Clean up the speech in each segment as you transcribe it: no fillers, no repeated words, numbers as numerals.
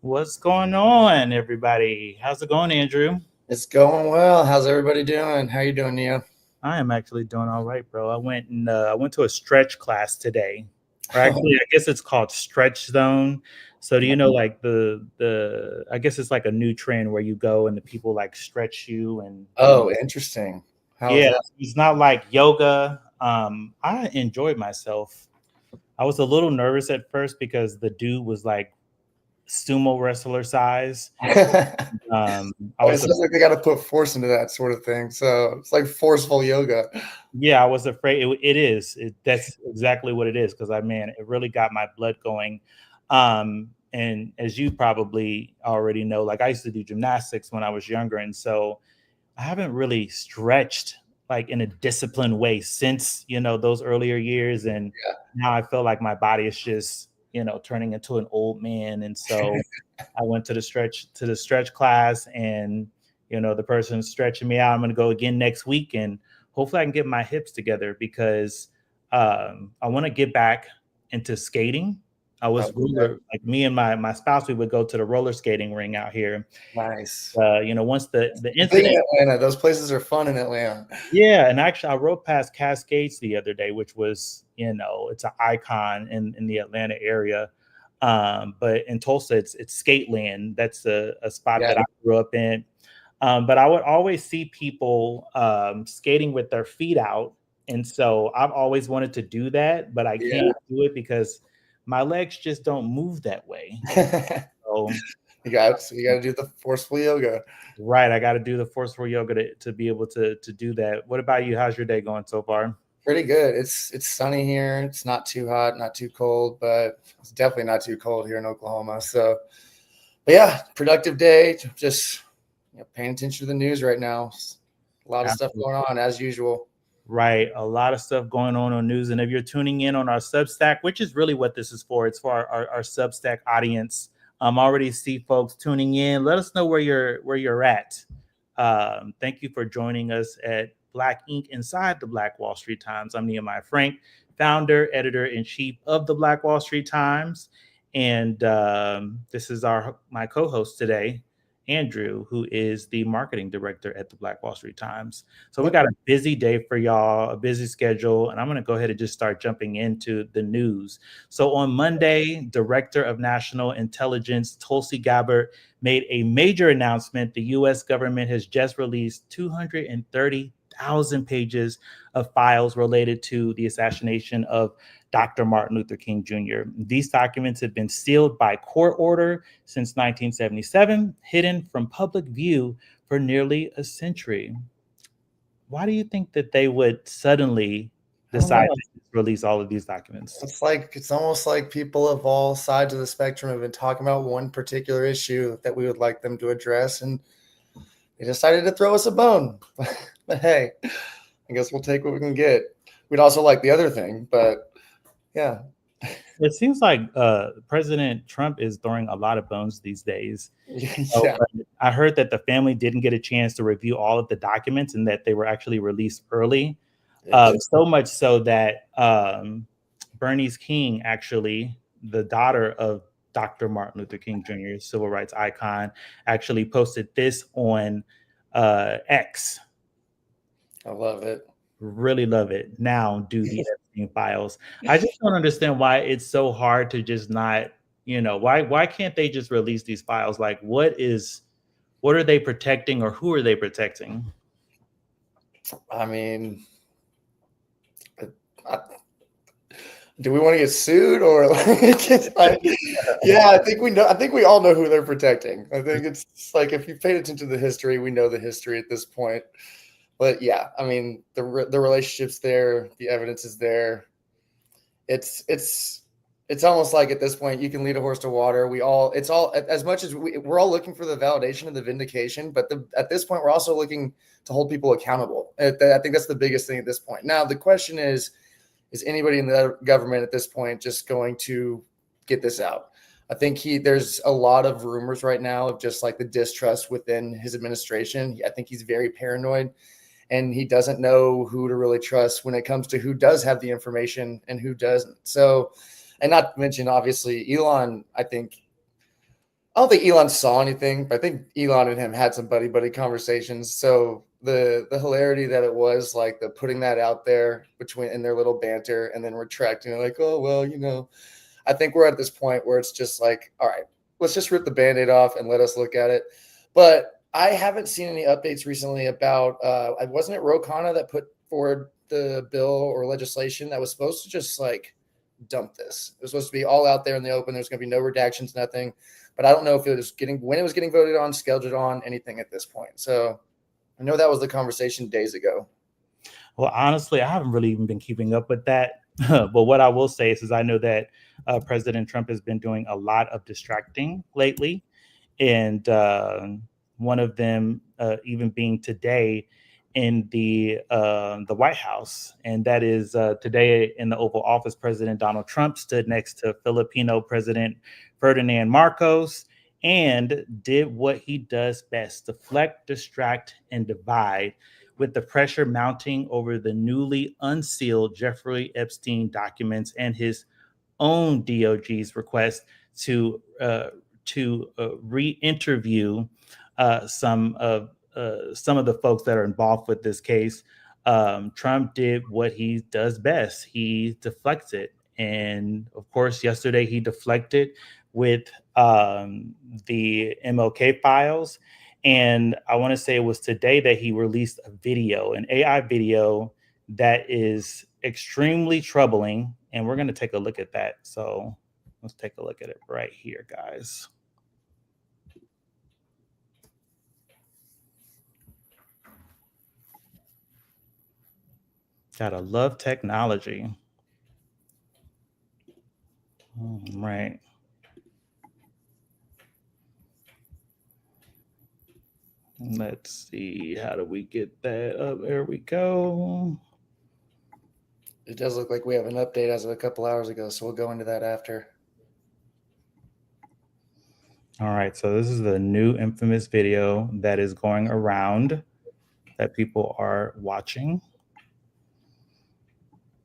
What's going on, everybody? How's it going, Andrew? It's going well. How's everybody doing? How you doing, Neo? I am actually doing all right, bro. I went to a stretch class today. Or actually, I guess it's called Stretch Zone. So do you know like the I guess it's like a new trend where you go and the people like stretch you and Oh, interesting. How was yeah, that? it's not like yoga. I enjoyed myself. I was a little nervous at first because the dude was like sumo wrestler size. I It was sounds like they got to put force into that sort of thing. So it's like forceful yoga. Yeah, I was afraid it is. That's exactly what it is because it really got my blood going. And as you probably already know, like I used to do gymnastics when I was younger, and so I haven't really stretched like in a disciplined way since those earlier years, and Yeah. now I feel like my body is just turning into an old man, and so I went to the stretch class, and the person stretching me out. I'm going to go again next week, and hopefully I can get my hips together because I want to get back into skating. Like me and my spouse, we would go to the roller skating ring out here. Nice. Once the Big incident, in Atlanta. Those places are fun in Atlanta. yeah, and actually I rode past Cascades the other day, which was it's an icon in the Atlanta area. But in Tulsa, it's Skateland. That's a spot Yeah. that I grew up in. But I would always see people skating with their feet out. And so I've always wanted to do that, but I can't do it because my legs just don't move that way. So, you got to do the forceful yoga. right. I got to do the forceful yoga to be able to do that. What about you? How's your day going so far? Pretty good. It's sunny here. It's not too hot, not too cold, but it's definitely not too cold here in Oklahoma. So, but yeah, productive day. Just paying attention to the news right now. A lot of stuff going on as usual. Right. A lot of stuff going on news. And if you're tuning in on our Substack, which is really what this is for, it's for our Substack audience. Already see folks tuning in. Let us know where you're at. Thank you for joining us at Black Ink Inside the Black Wall Street Times. I'm Nehemiah Frank, founder, editor-in-chief of the Black Wall Street Times. And this is my co-host today, Andrew, who is the marketing director at the Black Wall Street Times. So we got a busy day for y'all, a busy schedule, and I'm going to go ahead and just start jumping into the news. So on Monday, Director of National Intelligence Tulsi Gabbard made a major announcement. The U.S. government has just released 230,000 pages of files related to the assassination of Dr. Martin Luther King Jr. These documents have been sealed by court order since 1977, hidden from public view for nearly a century. Why do you think that they would suddenly decide to release all of these documents? It's almost like people of all sides of the spectrum have been talking about one particular issue that we would like them to address, and they decided to throw us a bone. But hey, I guess we'll take what we can get. We'd also like the other thing, but yeah. It seems like President Trump is throwing a lot of bones these days. Yeah. I heard that the family didn't get a chance to review all of the documents and that they were actually released early. So much so that Bernice King, actually, the daughter of Dr. Martin Luther King Jr., civil rights icon, actually posted this on X. I love it. Really love it. Now do the Epstein files. I just don't understand why it's so hard to just not, why can't they just release these files? Like, what is what are they protecting, or who are they protecting? I mean, do we want to get sued or yeah, I think we know. I think we all know who they're protecting. I think it's like if you paid attention to the history, we know the history at this point. But yeah, I mean the relationship's there, the evidence is there. It's almost like at this point you can lead a horse to water. It's all as much as we're all looking for the validation and the vindication, but at this point we're also looking to hold people accountable. I think that's the biggest thing at this point. Now the question is anybody in the government at this point just going to get this out? I think there's a lot of rumors right now of just like the distrust within his administration. I think he's very paranoid, and he doesn't know who to really trust when it comes to who does have the information and who doesn't. So, and not to mention, obviously, Elon, I don't think Elon saw anything, but I think Elon and him had some buddy conversations. So the hilarity that it was, like the putting that out there in their little banter and then retracting it, like, oh, well, I think we're at this point where it's just like, all right, let's just rip the Band-Aid off and let us look at it. But I haven't seen any updates recently about, wasn't it Ro Khanna that put forward the bill or legislation that was supposed to just like dump this? It was supposed to be all out there in the open. There's going to be no redactions, nothing. But I don't know if when it was getting voted on, scheduled on, anything at this point. So I know that was the conversation days ago. Well, honestly, I haven't really even been keeping up with that. But what I will say is I know that President Trump has been doing a lot of distracting lately. And one of them even being today in the White House. And that is today in the Oval Office, President Donald Trump stood next to Filipino President Ferdinand Marcos and did what he does best: deflect, distract, and divide, with the pressure mounting over the newly unsealed Jeffrey Epstein documents and his own DOJ's request to re-interview some of the folks that are involved with this case. Trump did what he does best. He deflected. And of course, yesterday he deflected with the MLK files. And I want to say it was today that he released a video, an AI video that is extremely troubling. And we're going to take a look at that. So let's take a look at it right here, guys. Gotta love technology. Right. Let's see. How do we get that up? There we go. It does look like we have an update as of a couple hours ago, so we'll go into that after. All right. So this is the new infamous video that is going around that people are watching.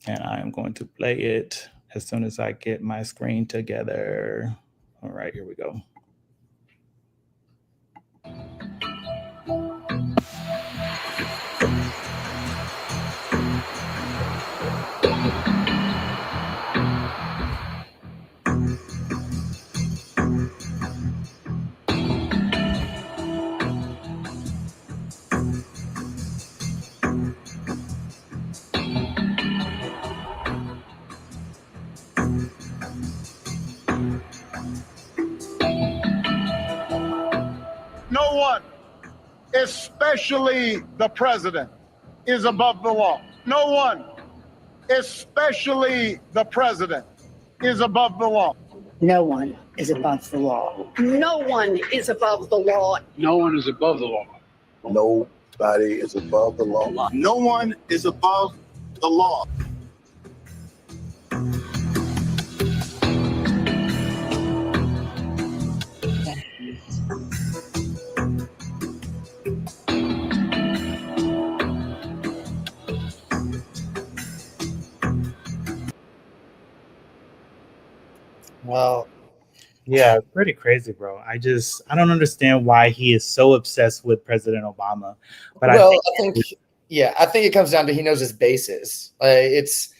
And I am going to play it as soon as I get my screen together. All right, here we go. No one, especially the president, is above the law. No one, especially the president, is above the law. No one is above the law. No one is above the law. No one is above the law. Nobody is above the law. No one is above the law. Wow. Yeah, pretty crazy, bro. I don't understand why he is so obsessed with President Obama. But I think it comes down to he knows his bases. If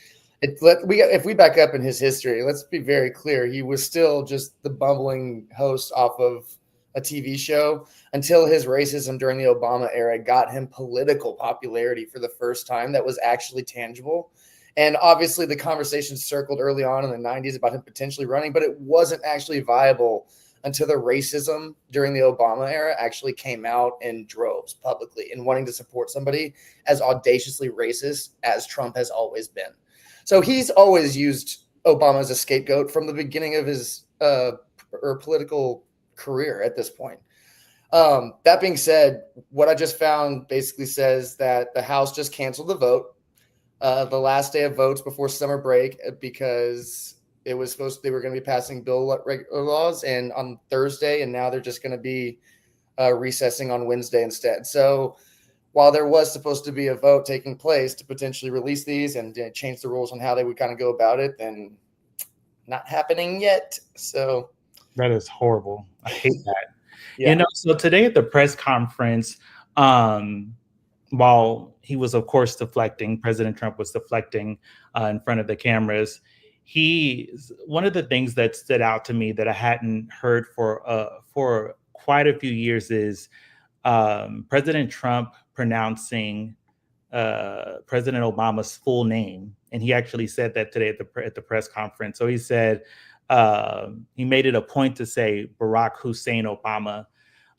we back up in his history, let's be very clear. He was still just the bumbling host off of a TV show until his racism during the Obama era got him political popularity for the first time that was actually tangible. And obviously the conversation circled early on in the 90s about him potentially running, but it wasn't actually viable until the racism during the Obama era actually came out in droves publicly and wanting to support somebody as audaciously racist as Trump has always been. So he's always used Obama as a scapegoat from the beginning of his political career at this point. That being said, what I just found basically says that the House just canceled the vote, the last day of votes before summer break, because it was they were going to be passing bill laws and on Thursday, and now they're just going to be recessing on Wednesday instead. So while there was supposed to be a vote taking place to potentially release these and change the rules on how they would kind of go about it, then not happening yet. So that is horrible. I hate that. yeah. You know, so today at the press conference, while he was, of course, deflecting, President Trump was deflecting in front of the cameras. One of the things that stood out to me that I hadn't heard for quite a few years is President Trump pronouncing President Obama's full name, and he actually said that today at the press conference. So he said he made it a point to say Barack Hussein Obama,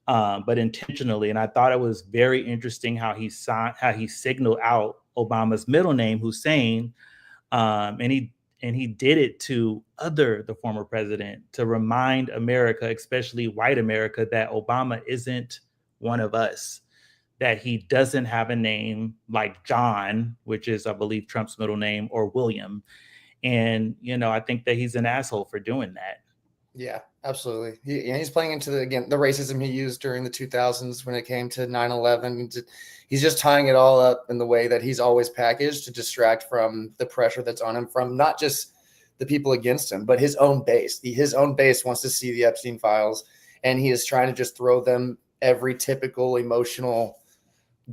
but intentionally. And I thought it was very interesting how he signaled out Obama's middle name, Hussein, and he did it to the former president to remind America, especially white America, that Obama isn't one of us, that he doesn't have a name like John, which is, I believe, Trump's middle name, or William. And, you know, I think that he's an asshole for doing that. Yeah, absolutely. He's playing into the racism he used during the 2000s when it came to 9/11. He's just tying it all up in the way that he's always packaged to distract from the pressure that's on him from not just the people against him, but his own base. His own base wants to see the Epstein files, and he is trying to just throw them every typical emotional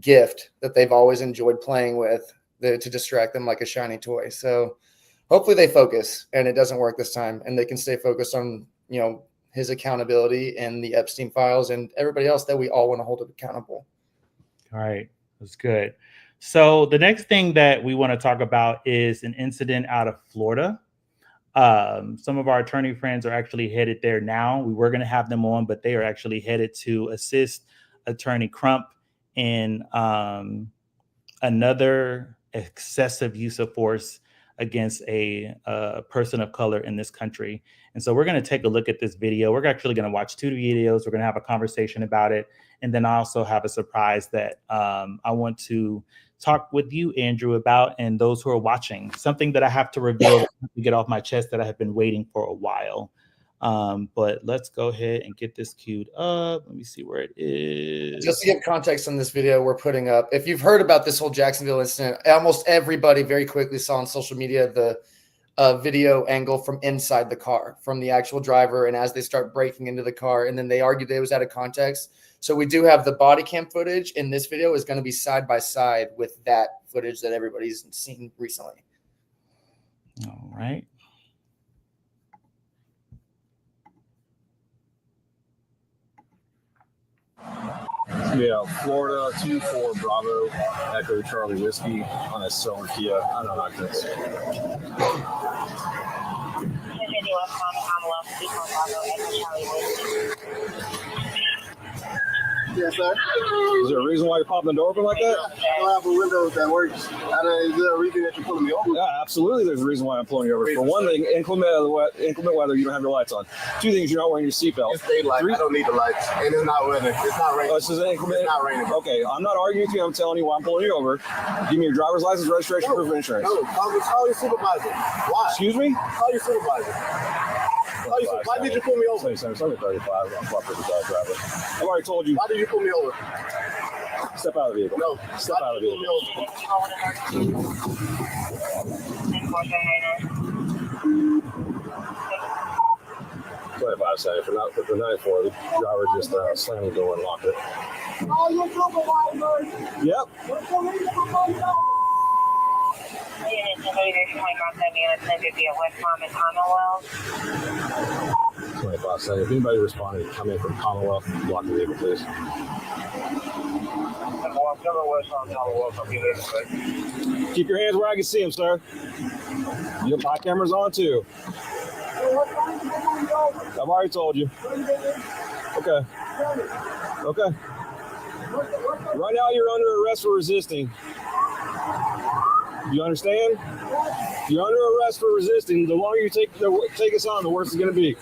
gift that they've always enjoyed playing with to distract them like a shiny toy. So hopefully they focus and it doesn't work this time, and they can stay focused on, you know, his accountability and the Epstein files and everybody else that we all want to hold accountable. All right. That's good. So the next thing that we want to talk about is an incident out of Florida. Some of our attorney friends are actually headed there now. We were going to have them on, but they are actually headed to assist Attorney Crump in another excessive use of force against a person of color in this country. And so we're going to take a look at this video. We're actually going to watch 2 videos. We're going to have a conversation about it. And then I also have a surprise that I want to talk with you, Andrew, about, and those who are watching. Something that I have to reveal to get off my chest that I have been waiting for a while. But let's go ahead and get this queued up. Let me see where it is. Just to give context on this video we're putting up, if you've heard about this whole Jacksonville incident, almost everybody very quickly saw on social media the video angle from inside the car, from the actual driver, and as they start breaking into the car, and then they argued that it was out of context. So we do have the body cam footage, and this video is going to be side by side with that footage that everybody's seen recently. All right. Yeah, Florida 24 Bravo Echo Charlie Whiskey on a silver Kia. I don't know how this. Yes, sir. Is there a reason why you're popping the door open like that? I don't have a window that works. Is there a reason that you're pulling me over? Yeah, absolutely. There's a reason why I'm pulling you over. For one thing, inclement weather, you don't have your lights on. 2 things, you're not wearing your seatbelt. It's daylight. I don't need the lights. And it's not weather. It's not raining. Oh, this is inclement. It's not raining. Okay, I'm not arguing with you. I'm telling you why I'm pulling you over. Give me your driver's license, registration, proof of insurance. No, call your supervisor. Why? Excuse me? Call your supervisor. Why did you pull me over? It's only 35. I'm properly driver. I've already told you. Why did you pull me over? Step out of the vehicle. No. Step out of the vehicle. 25 seconds. For 94, the driver just slammed the door and locked it. Call your supervisor. Yep. 25 seconds. If anybody responded, come in from Commonwealth, block the vehicle, please. Keep your hands where I can see them, sir. My camera's on too. I've already told you. Okay. Okay. Right now you're under arrest for resisting. You understand? You're under arrest for resisting. The longer you take us on, the worse it's going to be.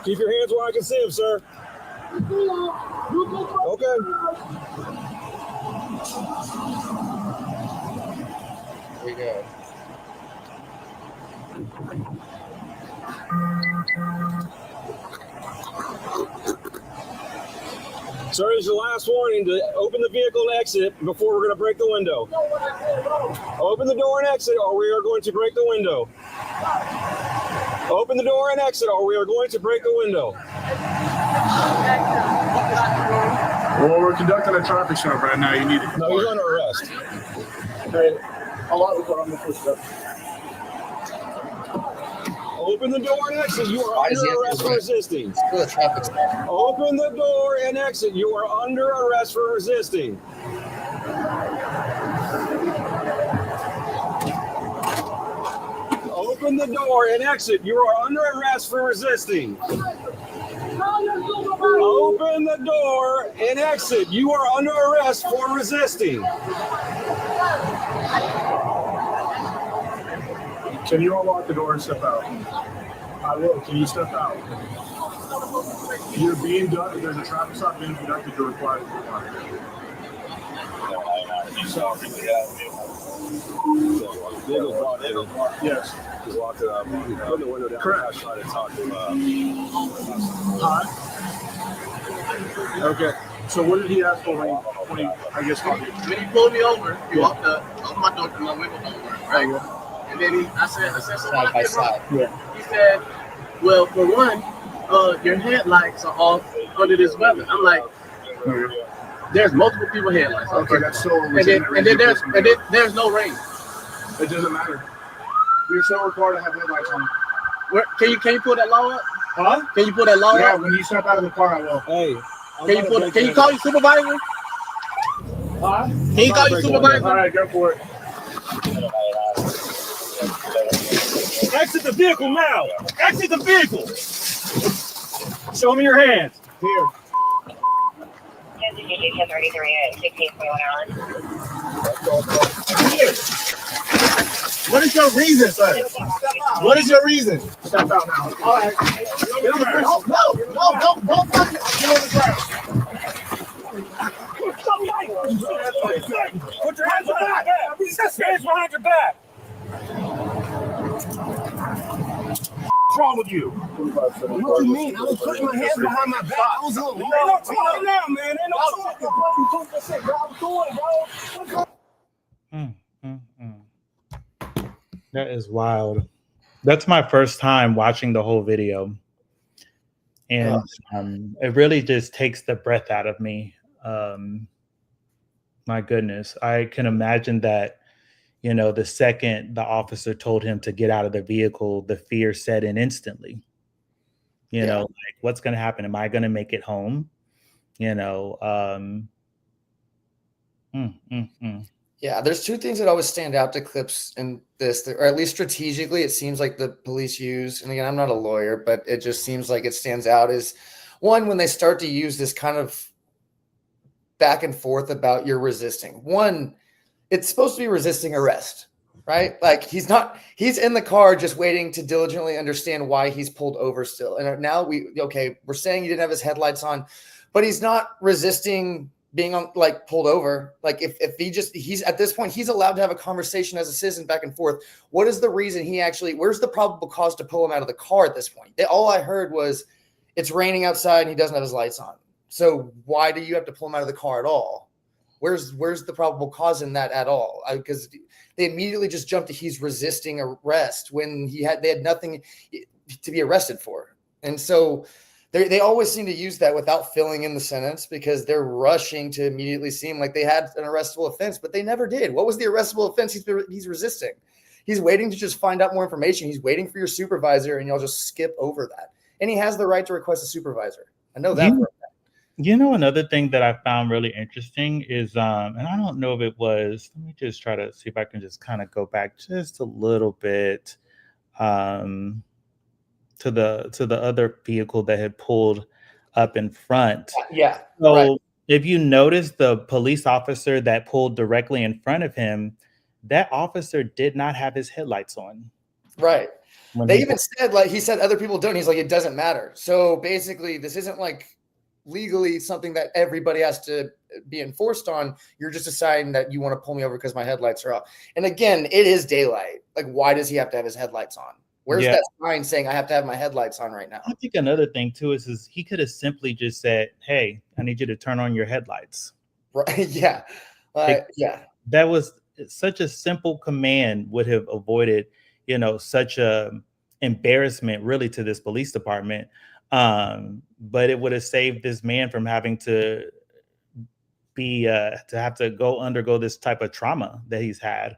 Keep your hands where I can see them, sir. Okay. Here we go. Sir, this is your last warning to open the vehicle and exit before we're going to break the window. Open the door and exit or we are going to break the window. Open the door and exit or we are going to break the window. Well, we're conducting a traffic stop right now. You need to. No, he's under arrest. Hey, a lot of what I'm going to Open the door and exit. You are under arrest for resisting. Still a traffic stop. Open the door and exit. You are under arrest for resisting. Open the door and exit. You are under arrest for resisting. Open the door and exit. You are under arrest for resisting. Can you unlock the door and step out? I will. Can you step out? You're being done. There's a traffic stop being conducted. You're required to comply. Yes. Just walked it up. Put the window down. Correct. Try to talk to Huh? Okay. So what did he ask for when he I guess, when he pulled me over, he walked up, opened my door, my window over, right? And then I said, so what I did wrong? Yeah. He said, well, for one, your headlights are off under this weather. I'm like, there's multiple people headlights. Okay, that's still and then there's no rain. It doesn't matter. You're still required to have headlights on. Where, can you pull that law up? Huh? Can you pull that law Yeah, up? when you step out of the car, I will. Hey. Can you call your supervisor? Huh? Can you call your supervisor? All right, go for it. Exit the vehicle now! Exit the vehicle! Show me your hands. Here. What is your reason, sir? What is your reason? Step out now. All right. No, don't fucking get on the ground. Put your hands behind your back! Hands behind your back! What's wrong with you? What do you mean? I was putting my hands behind my back. I was Ain't no talking now, man. Ain't no talking. That is wild. That's my first time watching the whole video. And it really just takes the breath out of me. My goodness. I can imagine that, you know, the second the officer told him to get out of the vehicle, the fear set in instantly. You know, like, what's going to happen? Am I going to make it home? You know, Yeah, there's two things that always stand out to clips in this, or at least strategically, it seems like the police use. And again, I'm not a lawyer, but it just seems like it stands out is one, when they start to use this kind of back and forth about you're resisting. One, it's supposed to be resisting arrest, right? Like he's in the car just waiting to diligently understand why he's pulled over still. And now we're saying he didn't have his headlights on, but he's not resisting being pulled over. Like if he's at this point, he's allowed to have a conversation as a citizen back and forth. What is the reason where's the probable cause to pull him out of the car at this point? All I heard was it's raining outside and he doesn't have his lights on. So why do you have to pull him out of the car at all? Where's the probable cause in that at all? Because they immediately just jumped to he's resisting arrest when they had nothing to be arrested for. And so they always seem to use that without filling in the sentence because they're rushing to immediately seem like they had an arrestable offense, but they never did. What was the arrestable offense he's resisting? He's waiting to just find out more information. He's waiting for your supervisor, and you'll just skip over that. And he has the right to request a supervisor. I know that. You know, another thing that I found really interesting is, and I don't know if it was, let me just try to see if I can just kind of go back just a little bit to the other vehicle that had pulled up in front. Yeah. So right. if you notice the police officer that pulled directly in front of him, that officer did not have his headlights on. Right. When They he- even said, like, he said other people don't. He's like, it doesn't matter. So basically, this isn't like legally something that everybody has to be enforced on. You're just deciding that you want to pull me over because my headlights are off. And again, it is daylight. Like, why does he have to have his headlights on? Where's Yeah. that sign saying I have to have my headlights on right now? I think another thing too is he could have simply just said, "Hey, I need you to turn on your headlights." Right. Yeah. Yeah. That was such a simple command, would have avoided, you know, such a embarrassment really to this police department. But it would have saved this man from having to be to have to undergo this type of trauma that he's had.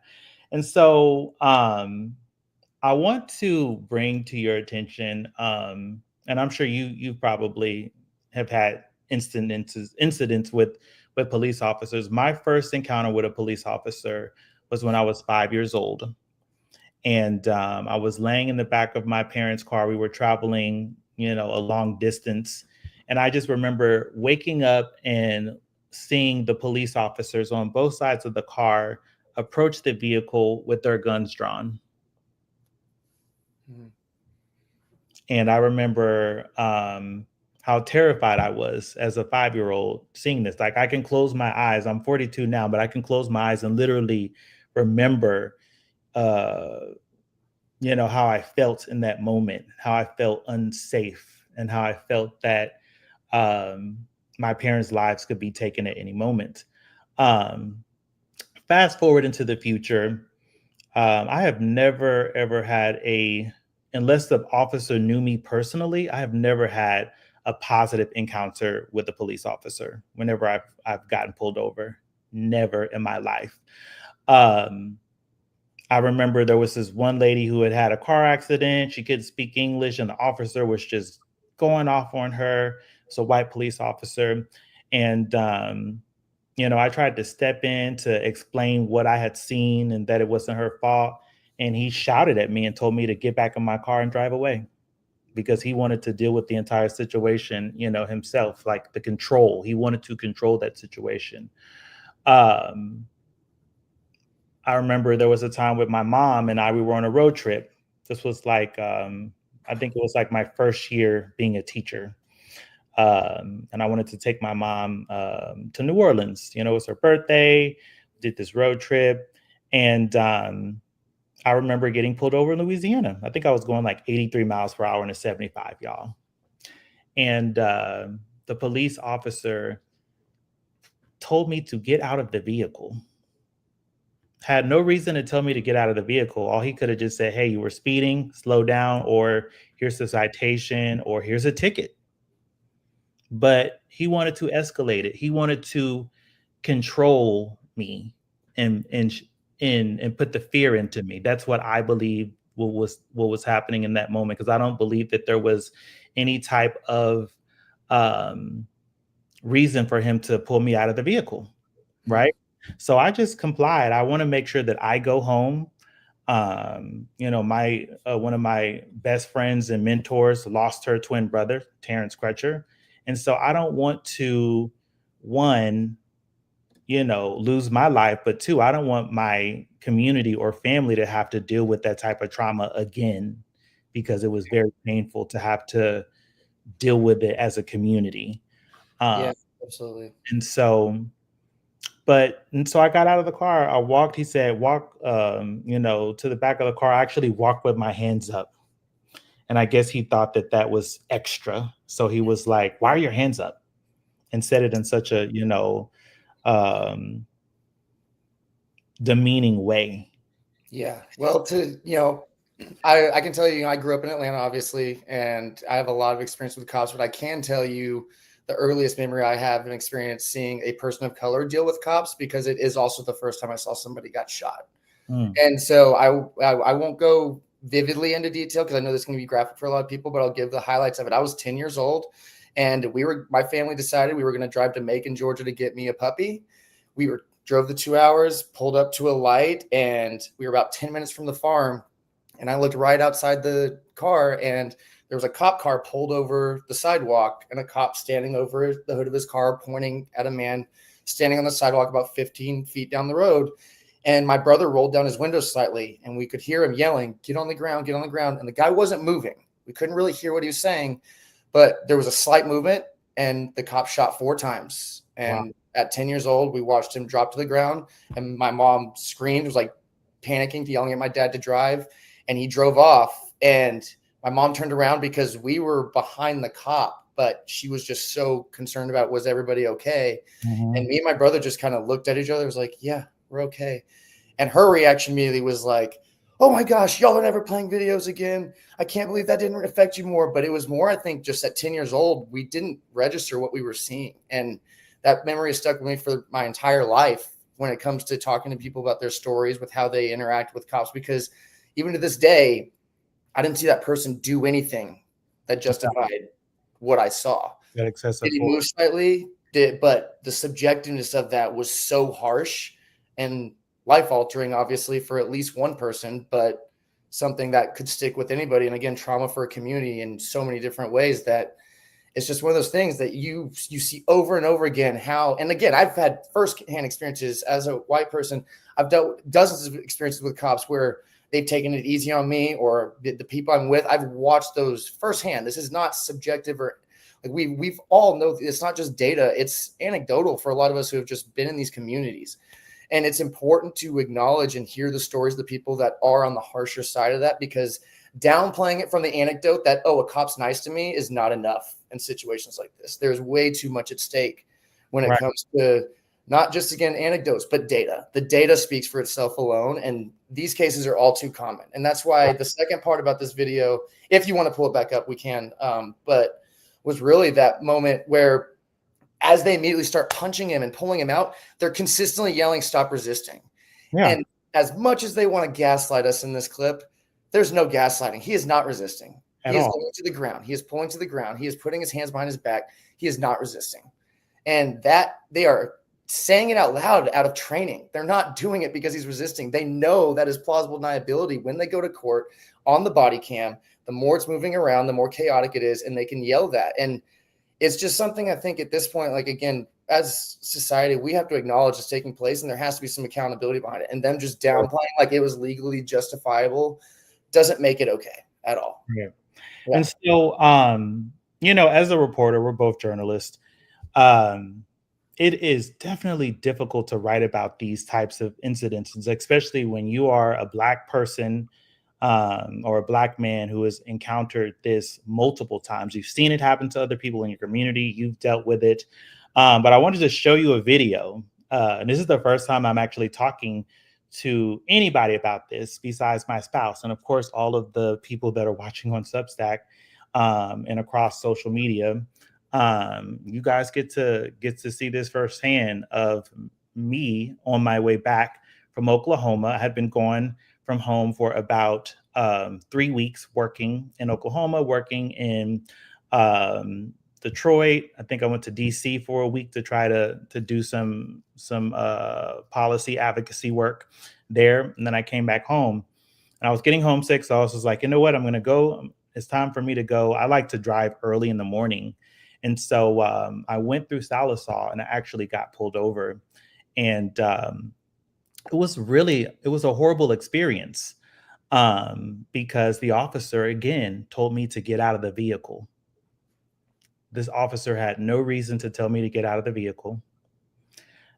And so I want to bring to your attention, and I'm sure you probably have had incidents with police officers. My first encounter with a police officer was when I was 5 years old. And I was laying in the back of my parents' car. We were traveling, you know, a long distance. And I just remember waking up and seeing the police officers on both sides of the car approach the vehicle with their guns drawn. Mhm. And I remember how terrified I was as a 5-year-old seeing this. Like, I can close my eyes. I'm 42 now, but I can close my eyes and literally remember, you know, how I felt in that moment, how I felt unsafe, and how I felt that my parents' lives could be taken at any moment. Fast forward into the future, I have never, ever had unless the officer knew me personally, I have never had a positive encounter with a police officer whenever I've gotten pulled over. Never in my life. I remember there was this one lady who had a car accident. She couldn't speak English, and the officer was just going off on her. It's a white police officer. And, you know, I tried to step in to explain what I had seen and that it wasn't her fault. And he shouted at me and told me to get back in my car and drive away because he wanted to deal with the entire situation, you know, himself, like the control. He wanted to control that situation. I remember there was a time with my mom and we were on a road trip. This was like, I think it was like my first year being a teacher. And I wanted to take my mom to New Orleans. You know, it was her birthday, did this road trip. And I remember getting pulled over in Louisiana. I think I was going like 83 miles per hour in a 75, y'all. And the police officer told me to get out of the vehicle. Had no reason to tell me to get out of the vehicle. All he could have just said, "Hey, you were speeding, slow down," or "Here's the citation," or "Here's a ticket." But he wanted to escalate it. He wanted to control me and put the fear into me. That's what I believe what was happening in that moment, because I don't believe that there was any type of reason for him to pull me out of the vehicle, right? So I just complied. I want to make sure that I go home. You know, my one of my best friends and mentors lost her twin brother, Terrence Crutcher. And so I don't want to, one, you know, lose my life, but two, I don't want my community or family to have to deal with that type of trauma again, because it was very painful to have to deal with it as a community. Yeah, absolutely. And so I got out of the car. I walked, he said, walk, you know, to the back of the car. I actually walked with my hands up. And I guess he thought that that was extra. So he was like, "Why are your hands up?" And said it in such a, you know, demeaning way. Yeah. Well, I can tell you, I grew up in Atlanta, obviously, and I have a lot of experience with cops, but I can tell you the earliest memory I have an experience seeing a person of color deal with cops, because it is also the first time I saw somebody got shot. And so I won't go vividly into detail because I know this is going to be graphic for a lot of people, but I'll give the highlights of it. I was 10 years old, and my family decided we were going to drive to Macon, Georgia to get me a puppy. Drove the 2 hours, pulled up to a light, and we were about 10 minutes from the farm. And I looked right outside the car, and there was a cop car pulled over the sidewalk, and a cop standing over the hood of his car pointing at a man standing on the sidewalk about 15 feet down the road. And my brother rolled down his window slightly, and we could hear him yelling, "Get on the ground, get on the ground." And the guy wasn't moving. We couldn't really hear what he was saying, but there was a slight movement, and the cop shot 4 times. And at 10 years old, we watched him drop to the ground, and my mom screamed, was like panicking, yelling at my dad to drive, and he drove off. And my mom turned around because we were behind the cop, but she was just so concerned about, was everybody okay? And me and my brother just kind of looked at each other. It was like, yeah, we're okay. And her reaction immediately was like, "Oh my gosh, y'all are never playing videos again. I can't believe that didn't affect you more." But it was more, I think, just at 10 years old, we didn't register what we were seeing. And that memory has stuck with me for my entire life when it comes to talking to people about their stories with how they interact with cops. Because even to this day, I didn't see that person do anything that justified what I saw. That excessive Did he force. move slightly? But the subjectiveness of that was so harsh and life-altering, obviously, for at least one person, but something that could stick with anybody. And again, trauma for a community in so many different ways that it's just one of those things that you see over and over again. And again, I've had firsthand experiences as a white person. I've dealt with dozens of experiences with cops where they've taken it easy on me or the people I'm with. I've watched those firsthand. This is not subjective or like we've all know it's not just data. It's anecdotal for a lot of us who have just been in these communities. And it's important to acknowledge and hear the stories of the people that are on the harsher side of that, because downplaying it from the anecdote that, oh, a cop's nice to me is not enough in situations like this. There's way too much at stake when it comes to not just, again, anecdotes, but data. The data speaks for itself alone. And these cases are all too common. And that's why the second part about this video, if you want to pull it back up, we can, but was really that moment where as they immediately start punching him and pulling him out, they're consistently yelling, "Stop resisting." Yeah. And as much as they want to gaslight us in this clip, there's no gaslighting. He is not resisting. He is going to the ground. He is pulling to the ground. He is putting his hands behind his back. He is not resisting. And that they are saying it out loud out of training. They're not doing it because he's resisting. They know that is plausible deniability when they go to court on the body cam. The more it's moving around, the more chaotic it is, and they can yell that. And it's just something I think at this point, like, again, as society, we have to acknowledge it's taking place, and there has to be some accountability behind it. And them just downplaying like it was legally justifiable doesn't make it okay at all. Yeah. And so, as a reporter, we're both journalists. It is definitely difficult to write about these types of incidents, especially when you are a Black person or a Black man who has encountered this multiple times. You've seen it happen to other people in your community. You've dealt with it. But I wanted to show you a video. And this is the first time I'm actually talking to anybody about this besides my spouse. And of course, all of the people that are watching on Substack and across social media. You guys get to see this firsthand of me on my way back from Oklahoma. I had been gone from home for about 3 weeks, working in Oklahoma, working in Detroit. I think I went to DC for a week to try to do some policy advocacy work there. And then I came back home and I was getting homesick. So I was like, you know what, I'm going to go. It's time for me to go. I like to drive early in the morning. And so I went through Sallisaw and I actually got pulled over. And it was a horrible experience because the officer, again, told me to get out of the vehicle. This officer had no reason to tell me to get out of the vehicle.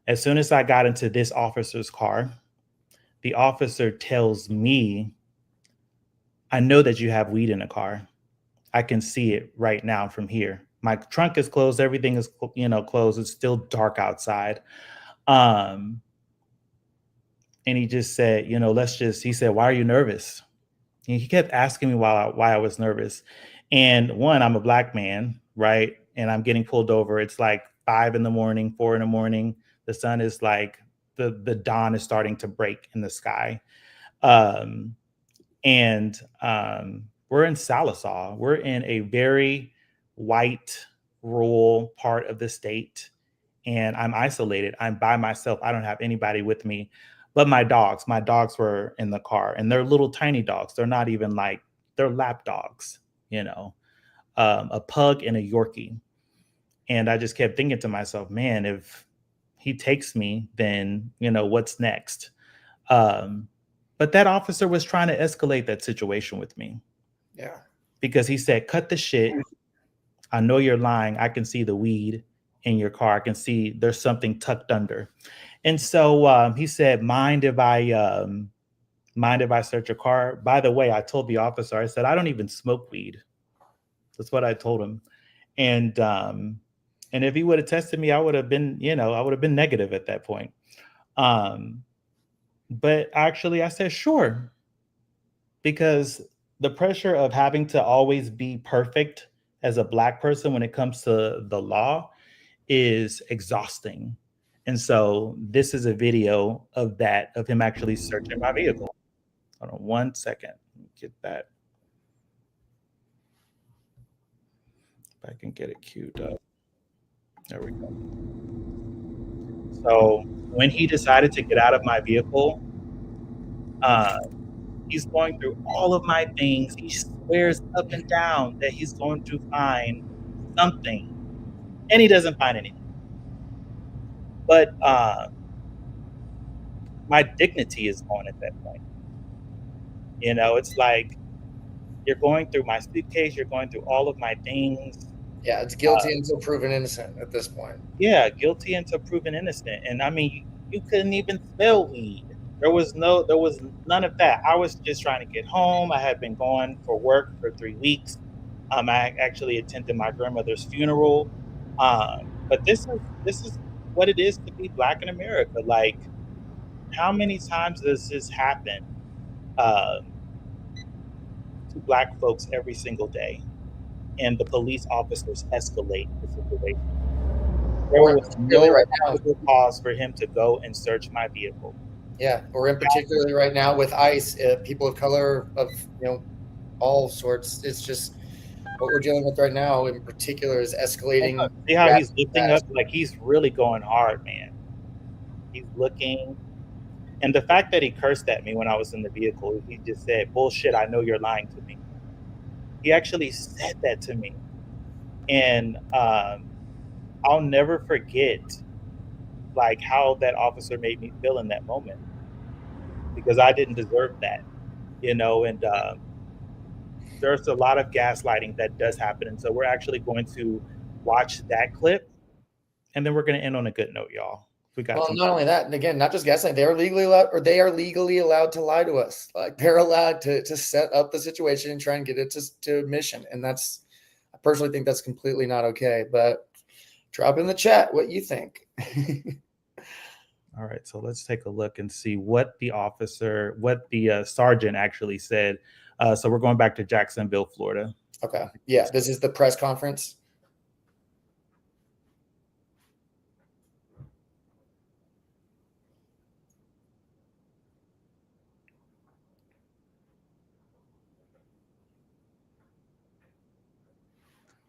As soon as I got into this officer's car, the officer tells me, "I know that you have weed in the car. I can see it right now from here. My trunk is closed. Everything is, closed. It's still dark outside." And he just said, he said, "Why are you nervous?" And he kept asking me why I was nervous. And one, I'm a Black man, right? And I'm getting pulled over. It's like 5 in the morning, 4 in the morning. The sun is like the dawn is starting to break in the sky. And we're in Sallisaw. We're in a very white, rural part of the state. And I'm isolated. I'm by myself. I don't have anybody with me but my dogs. My dogs were in the car, and they're little tiny dogs. They're not even like, they're lap dogs, you know, a pug and a Yorkie. And I just kept thinking to myself, man, if he takes me, then, you know, what's next? But that officer was trying to escalate that situation with me. Yeah. Because he said, cut the shit. I know you're lying. I can see the weed in your car. I can see there's something tucked under. And so he said, mind if I search your car? By the way, I told the officer, I said, I don't even smoke weed. That's what I told him. And if he would have tested me, I would have been, you know, I would have been negative at that point. But actually I said, sure. Because the pressure of having to always be perfect as a Black person when it comes to the law is exhausting. And so this is a video of that, of him actually searching my vehicle. Hold on 1 second. Let me get that. If I can get it queued up. There we go. So when he decided to get out of my vehicle, he's going through all of my things. He swears up and down that he's going to find something, and he doesn't find anything. But my dignity is gone at that point. You know, it's like you're going through my suitcase, you're going through all of my things. Yeah, it's guilty until proven innocent at this point. Yeah, guilty until proven innocent. And I mean, you couldn't even smell weed. There was none of that. I was just trying to get home. I had been gone for work for 3 weeks. I actually attended my grandmother's funeral. But this is what it is to be Black in America. Like, how many times does this happen to Black folks every single day? And the police officers escalate the situation. There was no cause for him to go and search my vehicle. Yeah, or in particularly right now with ICE, people of color, of, you know, all sorts. It's just what we're dealing with right now in particular is escalating. See how he's lifting up? Like, he's really going hard, man. He's looking. And the fact that he cursed at me when I was in the vehicle, he just said, bullshit, I know you're lying to me. He actually said that to me. And I'll never forget, like, how that officer made me feel in that moment, because I didn't deserve that, you know. And there's a lot of gaslighting that does happen. And so we're actually going to watch that clip, and then we're going to end on a good note, y'all. Well, not only that, and again, not just gaslighting, they are legally allowed to lie to us. Like, they're allowed to set up the situation and try and get it to admission. And that's, I personally think that's completely not okay. But drop in the chat what you think. All right, so let's take a look and see what the sergeant actually said. So we're going back to Jacksonville, Florida. Okay. Yeah, this is the press conference.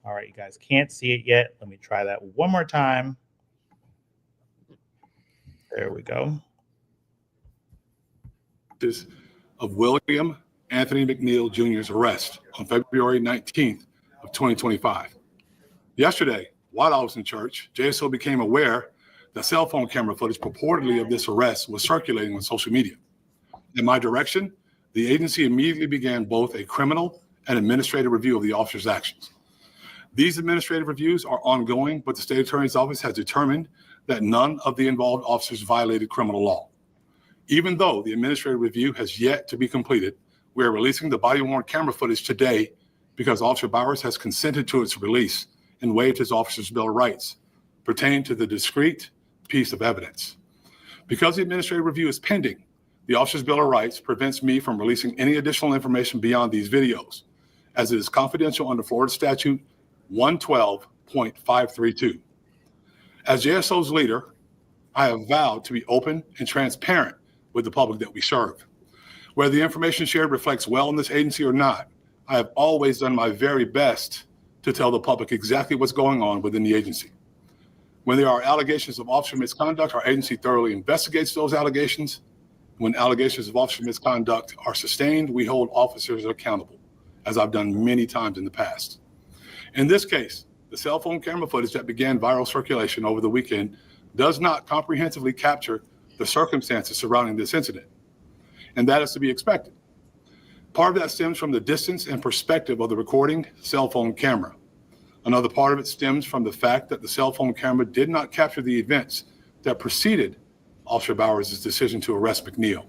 All right, you guys can't see it yet. Let me try that one more time. There we go. Of William Anthony McNeil Jr.'s arrest on February 19th of 2025. Yesterday, while I was in church, JSO became aware that cell phone camera footage purportedly of this arrest was circulating on social media. In my direction, the agency immediately began both a criminal and administrative review of the officer's actions. These administrative reviews are ongoing, but the state attorney's office has determined that none of the involved officers violated criminal law. Even though the administrative review has yet to be completed, we are releasing the body-worn camera footage today because Officer Bowers has consented to its release and waived his officer's bill of rights pertaining to the discrete piece of evidence. Because the administrative review is pending, the officer's bill of rights prevents me from releasing any additional information beyond these videos, as it is confidential under Florida Statute 112.532. As JSO's leader, I have vowed to be open and transparent with the public that we serve. Whether the information shared reflects well in this agency or not, I have always done my very best to tell the public exactly what's going on within the agency. When there are allegations of officer misconduct, our agency thoroughly investigates those allegations. When allegations of officer misconduct are sustained, we hold officers accountable, as I've done many times in the past. In this case, the cell phone camera footage that began viral circulation over the weekend does not comprehensively capture the circumstances surrounding this incident, and that is to be expected. Part of that stems from the distance and perspective of the recording cell phone camera. Another part of it stems from the fact that the cell phone camera did not capture the events that preceded Officer Bowers' decision to arrest McNeil.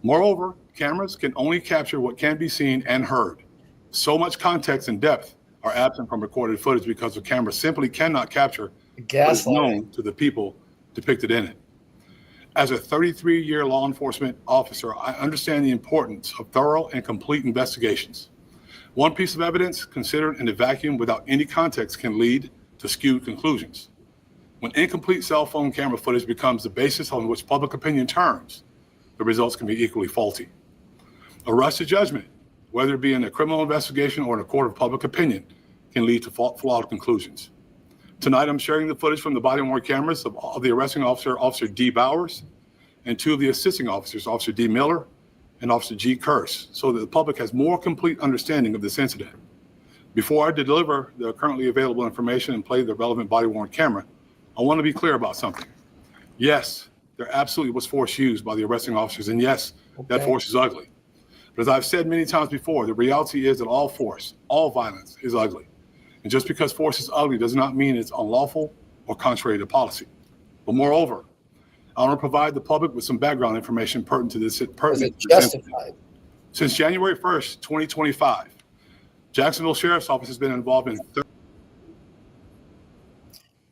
Moreover, cameras can only capture what can be seen and heard. So much context and depth are absent from recorded footage because the camera simply cannot capture what is known to the people depicted in it. As a 33-year law enforcement officer, I understand the importance of thorough and complete investigations. One piece of evidence considered in a vacuum without any context can lead to skewed conclusions. When incomplete cell phone camera footage becomes the basis on which public opinion turns, the results can be equally faulty. A rush to judgment, whether it be in a criminal investigation or in a court of public opinion, can lead to flawed conclusions. Tonight, I'm sharing the footage from the body-worn cameras of the arresting officer, Officer D. Bowers, and two of the assisting officers, Officer D. Miller and Officer G. Curse, so that the public has more complete understanding of this incident. Before I deliver the currently available information and play the relevant body-worn camera, I want to be clear about something. Yes, there absolutely was force used by the arresting officers, and yes, that force is ugly. But as I've said many times before, the reality is that all force, all violence is ugly. And just because force is ugly does not mean it's unlawful or contrary to policy. But moreover, I want to provide the public with some background information pertinent to this. Justified. Since January 1st, 2025, Jacksonville Sheriff's Office has been involved in.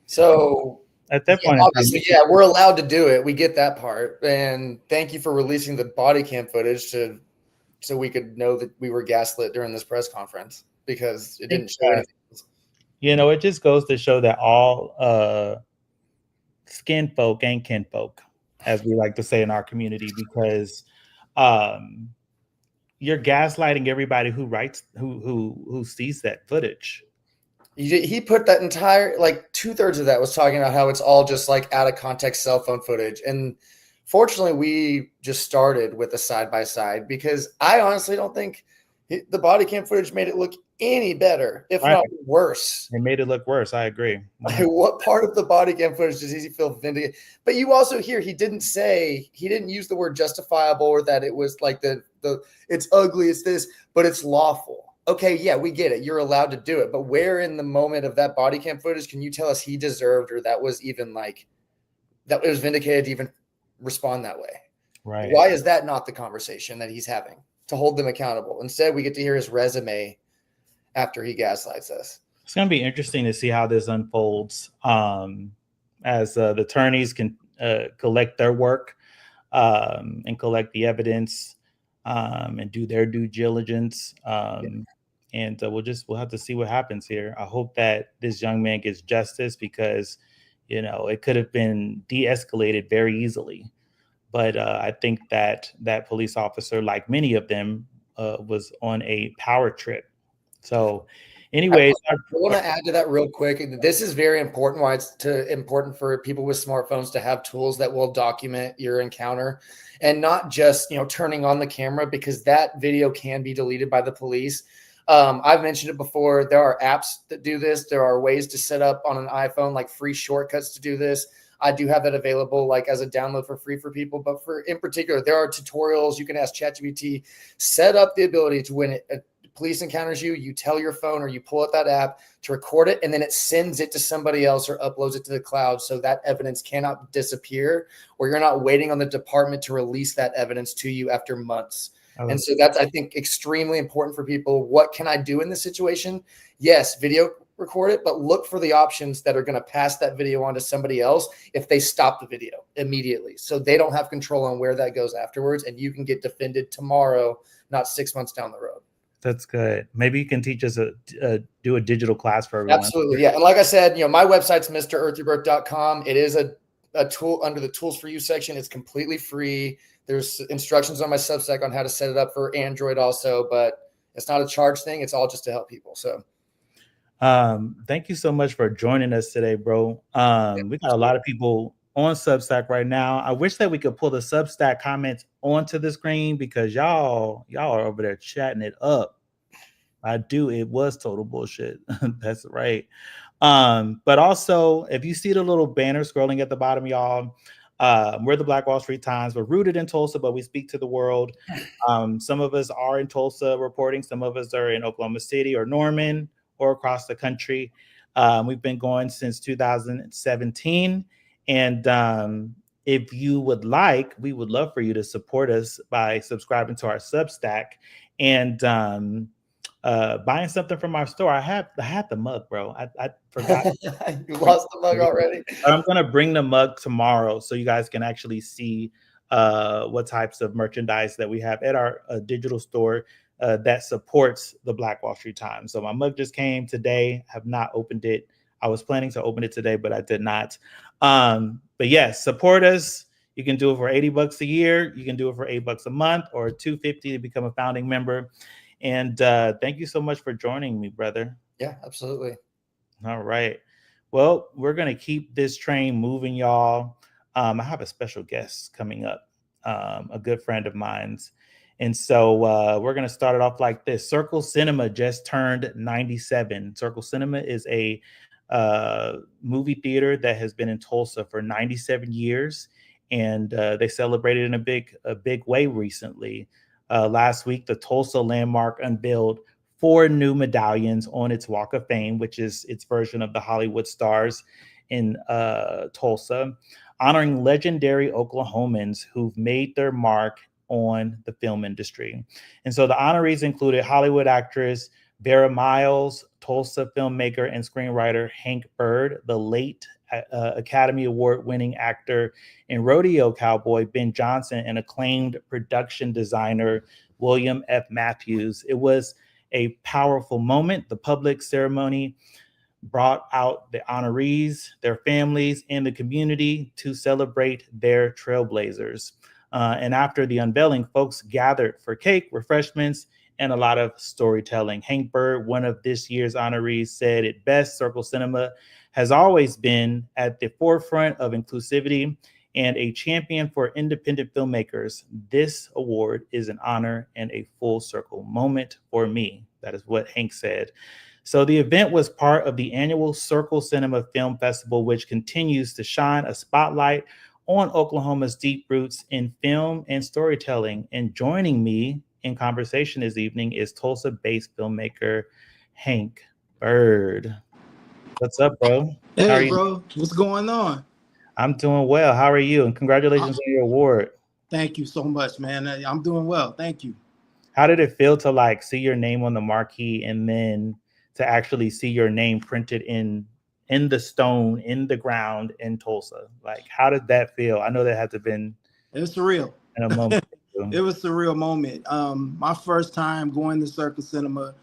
So at that point, obviously, yeah, we're allowed to do it. We get that part. And thank you for releasing the body cam footage so we could know that we were gaslit during this press conference, because it didn't show anything. You know, it just goes to show that all skin folk ain't kin folk, as we like to say in our community, because you're gaslighting everybody who sees that footage. He put that entire, like 2/3 of that was talking about how it's all just like out of context cell phone footage. And fortunately, we just started with a side-by-side, because I honestly don't think the body cam footage made it look any better, if not worse. It made it look worse. I agree. Like, what part of the body cam footage does he feel vindicated? But you also hear he didn't use the word justifiable, or that it was like the it's ugly, it's this, but it's lawful. Okay, yeah, we get it. You're allowed to do it. But where in the moment of that body cam footage can you tell us he deserved, or that was even like, that it was vindicated to even respond that way? Right. Why is that not the conversation that he's having to hold them accountable? Instead, we get to hear his resume after he gaslights us. It's going to be interesting to see how this unfolds as the attorneys can collect their work and collect the evidence and do their due diligence. And we'll have to see what happens here. I hope that this young man gets justice, because, you know, it could have been de-escalated very easily. But I think that police officer, like many of them, was on a power trip. So anyways, I want to add to that real quick. This is very important. Why it's important for people with smartphones to have tools that will document your encounter, and not just, turning on the camera, because that video can be deleted by the police. I've mentioned it before. There are apps that do this. There are ways to set up on an iPhone, like free shortcuts to do this. I do have that available, like as a download for free for people. But in particular, there are tutorials. You can ask ChatGPT, set up the ability to, when a police encounters you, you tell your phone or you pull out that app to record it, and then it sends it to somebody else or uploads it to the cloud, so that evidence cannot disappear, or you're not waiting on the department to release that evidence to you after months. And so that's, I think, extremely important for people. What can I do in this situation? Yes, video record it, but look for the options that are going to pass that video on to somebody else if they stop the video immediately, so they don't have control on where that goes afterwards, and you can get defended tomorrow, not 6 months down the road. That's good. Maybe you can teach us do a digital class for everyone. Absolutely, yeah. And like I said, my website's MrEarthyBird.com. It is a tool under the tools for you section. It's completely free. There's instructions on my Substack on how to set it up for Android also, but it's not a charge thing. It's all just to help people. So thank you so much for joining us today, bro. We got a lot of people on Substack right now. I wish that we could pull the Substack comments onto the screen because y'all are over there chatting it up. It was total bullshit. That's right. But also, if you see the little banner scrolling at the bottom, y'all, we're the Black Wall Street Times. We're rooted in Tulsa, but we speak to the world. Some of us are in Tulsa reporting. Some of us are in Oklahoma City or Norman or across the country. We've been going since 2017. And if you would like, we would love for you to support us by subscribing to our Substack and buying something from our store. I had the mug, bro. I forgot. You lost the mug already. I'm gonna bring the mug tomorrow so you guys can actually see what types of merchandise that we have at our digital store that supports the Black Wall Street Times. So my mug just came today. Have not opened it. I was planning to open it today, but I did not. But yes, support us. You can do it for $80 a year. You can do it for $8 a month or $250 to become a founding member. And thank you so much for joining me, brother. Yeah, absolutely. All right. Well, we're going to keep this train moving, y'all. I have a special guest coming up, a good friend of mine's. And so we're going to start it off like this. Circle Cinema just turned 97. Circle Cinema is a movie theater that has been in Tulsa for 97 years. And they celebrated in a big way recently. Last week, the Tulsa Landmark unveiled 4 new medallions on its Walk of Fame, which is its version of the Hollywood Stars in Tulsa, honoring legendary Oklahomans who've made their mark on the film industry. And so the honorees included Hollywood actress Vera Miles, Tulsa filmmaker and screenwriter Hank Bird, the late Academy Award-winning actor and rodeo cowboy Ben Johnson, and acclaimed production designer William F. Matthews. It was a powerful moment. The public ceremony brought out the honorees, their families, and the community to celebrate their trailblazers. And after the unveiling, folks gathered for cake, refreshments, and a lot of storytelling. Hank Bird, one of this year's honorees, said it best: Circle Cinema has always been at the forefront of inclusivity and a champion for independent filmmakers. This award is an honor and a full circle moment for me. That is what Hank said. So the event was part of the annual Circle Cinema Film Festival, which continues to shine a spotlight on Oklahoma's deep roots in film and storytelling. And joining me in conversation this evening is Tulsa-based filmmaker Hank Bird. What's up, bro? Hey, bro. What's going on? I'm doing well. How are you? And congratulations on your award. Thank you so much, man. I'm doing well. Thank you. How did it feel to like see your name on the marquee and then to actually see your name printed in the stone, in the ground in Tulsa? Like, how did that feel? I know that had to have been. It was surreal. In a moment. It was a surreal moment. My first time going to Circle Cinema,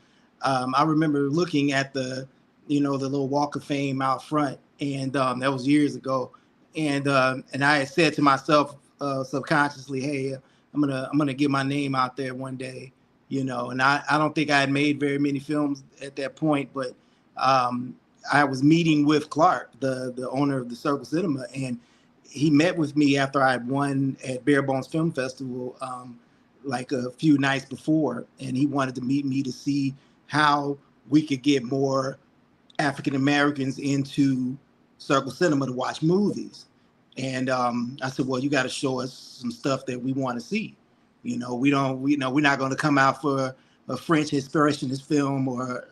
I remember looking at the little Walk of Fame out front, and that was years ago. And I had said to myself subconsciously, hey, I'm gonna get my name out there one day, And I don't think I had made very many films at that point, but I was meeting with Clark, the owner of the Circle Cinema, and he met with me after I had won at Bare Bones Film Festival like a few nights before, and he wanted to meet me to see how we could get more African Americans into Circle Cinema to watch movies. And I said, well, you got to show us some stuff that we want to see. We're not going to come out for a French expressionist film or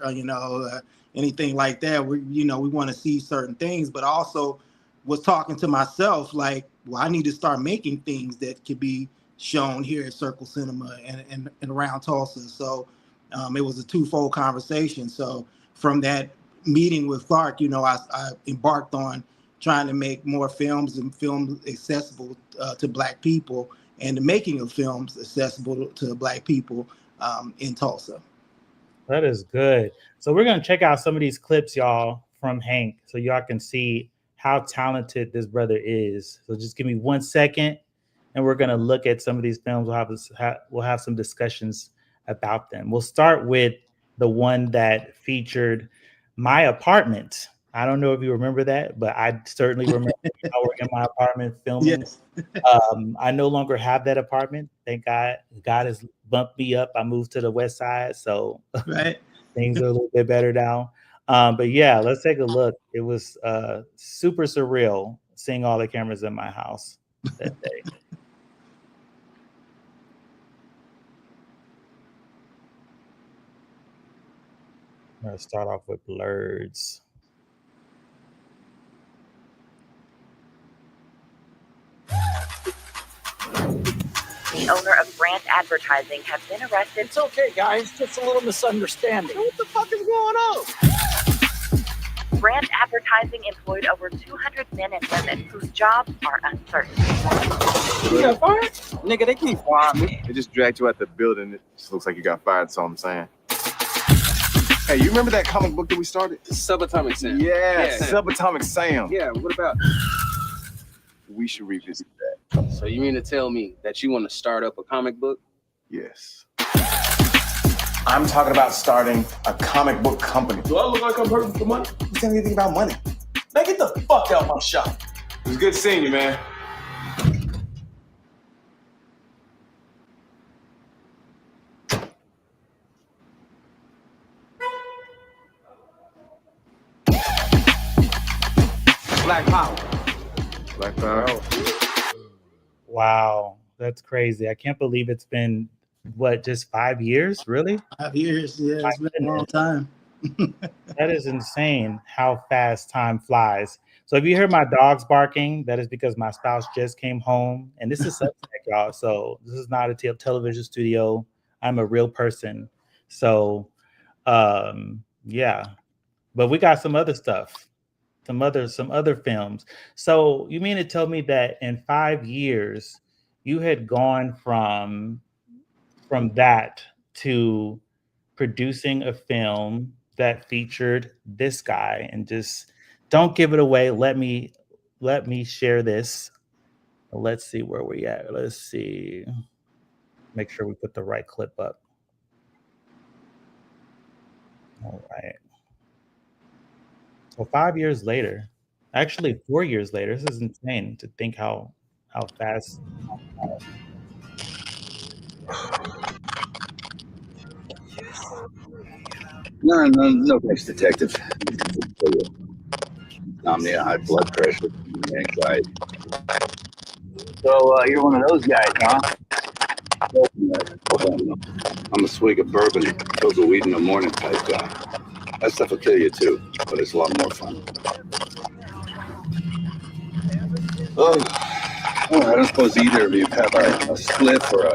anything like that. We want to see certain things, but also was talking to myself like, well, I need to start making things that could be shown here at Circle Cinema and around Tulsa. So it was a twofold conversation. So from that meeting with Clark, I embarked on trying to make more films and films accessible to Black people, and the making of films accessible to Black people in Tulsa. That is good. So we're going to check out some of these clips, y'all, from Hank, so y'all can see how talented this brother is. So just give me 1 second, and we're gonna look at some of these films. We'll have some discussions about them. We'll start with the one that featured My Apartment. I don't know if you remember that, but I certainly remember I were in my apartment filming. Yes. I no longer have that apartment. Thank God. God has bumped me up. I moved to the west side, so Right. things are a little bit better now. But yeah, let's take a look. It was super surreal seeing all the cameras in my house that day. I'm gonna start off with Blurs. The owner of Grant Advertising has been arrested. It's okay, guys. Just a little misunderstanding. What the fuck is going on? Grant Advertising employed over 200 men and women whose jobs are uncertain. You got fired? Nigga, they can't fire me. They just dragged you out the building. It just looks like you got fired, so I'm saying. Hey, you remember that comic book that we started? Subatomic Sam. Yeah, Subatomic Sam. Yeah, what about? We should revisit that. So you mean to tell me that you want to start up a comic book? Yes. I'm talking about starting a comic book company. Do I look like I'm hurting for money? You tell me anything about money? Man, get the fuck out of my shop. It was good seeing you, man. Black Power. Black Power. Wow, that's crazy. I can't believe it's been just 5 years, really? 5 years, yeah, it's been a long time. That is insane how fast time flies. So if you hear my dogs barking, that is because my spouse just came home, and this is Substack, y'all. So this is not a television studio. I'm a real person. So yeah, but we got some other stuff, some other films. So you mean to tell me that in 5 years you had gone from that to producing a film that featured this guy? And just don't give it away. Let me share this. Let's see where we at. Let's see. Make sure we put the right clip up. All right. So 5 years later, actually 4 years later, this is insane to think how fast. No thanks, detective. Insomnia, high blood pressure, anxiety. So you're one of those guys, huh? I'm a swig of bourbon, pills of weed in the morning type guy. That stuff will kill you too, but it's a lot more fun. Oh, I don't suppose either of you have a spliff or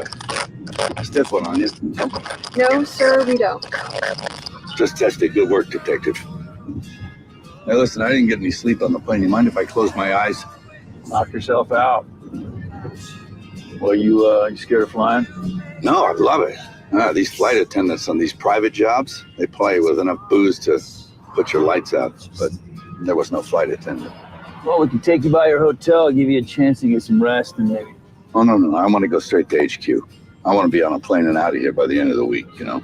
a stiff one on you. No, sir, we don't. Just tested. Good work, detective. Hey, listen, I didn't get any sleep on the plane. You mind if I close my eyes? Knock yourself out. Well, you scared of flying? No, I love it. These flight attendants on these private jobs, they play with enough booze to put your lights out, but there was no flight attendant. Well, we can take you by your hotel, give you a chance to get some rest, and maybe. Oh, no. I want to go straight to HQ. I want to be on a plane and out of here by the end of the week, you know?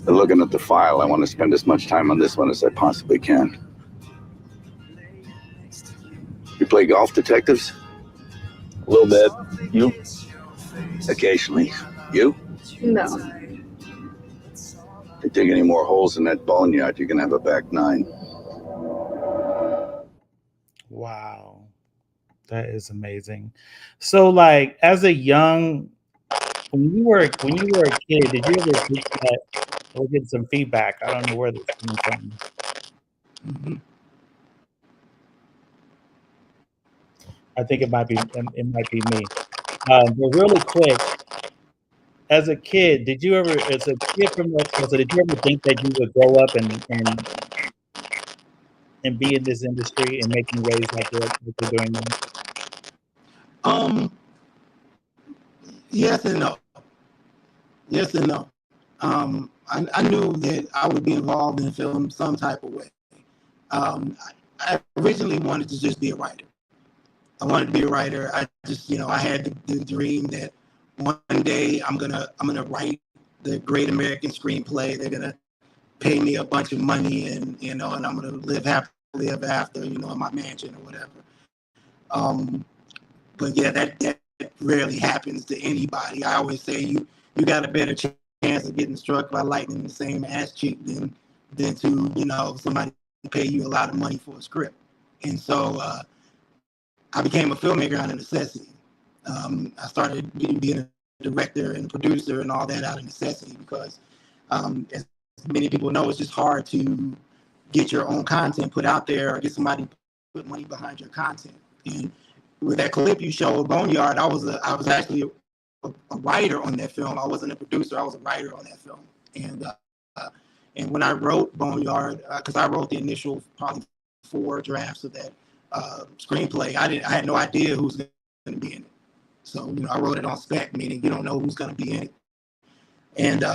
But looking at the file, I want to spend as much time on this one as I possibly can. You play golf, detectives? A little bit. You? Occasionally. You? No. If you dig any more holes in that boneyard, you can have a back nine. Wow, that is amazing. So, like, as a young, when you were a kid, did you ever think that or get some feedback? I don't know where this is coming from. Mm-hmm. I think it might be me. But really quick, as a kid, did you ever think that you would grow up and be in this industry and making waves like what you're doing now? Yes and no. Yes and no. I knew that I would be involved in film some type of way. I originally wanted to just be a writer. I wanted to be a writer. I just, I had the dream that one day I'm gonna write the great American screenplay. They're gonna pay me a bunch of money, and and I'm gonna live happily ever after, in my mansion or whatever. But yeah, that rarely happens to anybody. I always say you got a better chance of getting struck by lightning in the same ass cheek than to somebody pay you a lot of money for a script. And so I became a filmmaker out of necessity. I started being a director and producer and all that out of necessity because, as many people know, it's just hard to get your own content put out there or get somebody to put money behind your content. And with that clip you showed, Boneyard, I was actually a writer on that film. I wasn't a producer; I was a writer on that film. And when I wrote Boneyard, because I wrote the initial probably 4 drafts of that screenplay, I had no idea who was going to be in it. So I wrote it on spec, meaning you don't know who's going to be in it. And